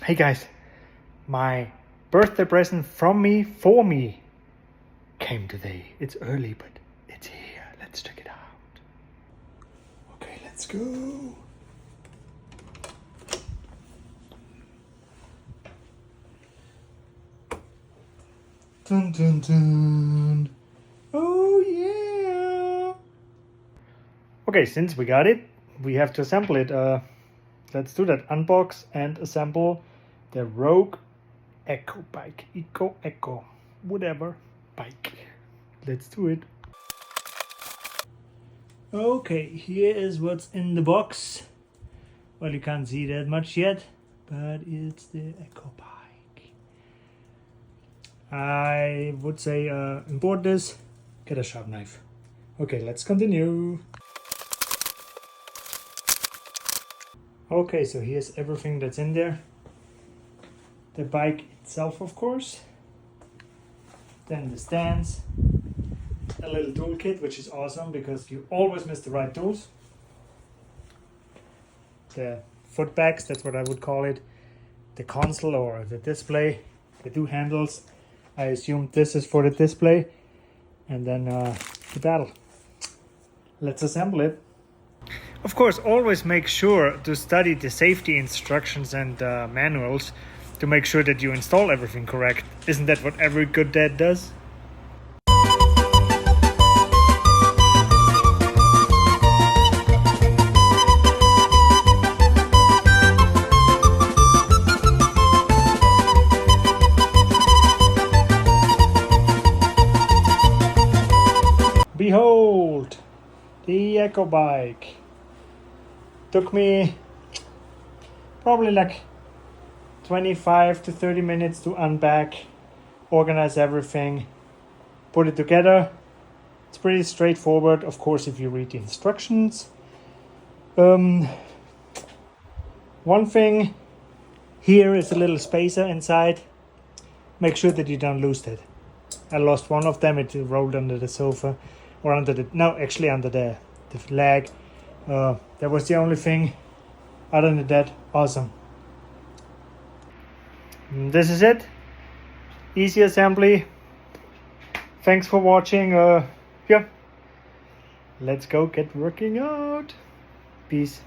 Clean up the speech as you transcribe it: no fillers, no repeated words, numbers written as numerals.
Hey guys, my birthday present from me for me came today. It's early, but it's here. Let's check it out. Okay, let's go. Dun dun dun. Oh yeah. Okay, since we got it, we have to assemble it. Let's do that. Unbox and assemble the Rogue Echo Bike. Echo, whatever bike. Let's do it. Okay, here is what's in the box. Well, you can't see that much yet, but it's the Echo Bike. I would say import this, get a sharp knife. Okay, let's continue. Okay, so here's everything that's in there. The bike itself, of course. Then the stands. A little tool kit, which is awesome because you always miss the right tools. The foot bags, that's what I would call it. The console or the display. The two handles. I assume this is for the display. And then the paddle. Let's assemble it. Of course, always make sure to study the safety instructions and manuals to make sure that you install everything correct. Isn't that what every good dad does? Behold, the Echo Bike. Took me probably like 25 to 30 minutes to unpack, organize everything, put it together. It's pretty straightforward, of course, if you read the instructions. One thing, here is a little spacer inside. Make sure that you don't lose that. I lost one of them, it rolled under the sofa, or under the leg. That was the only thing. Other than that, awesome. This is it. Easy assembly. Thanks for watching. Yeah. Let's go get working out. Peace.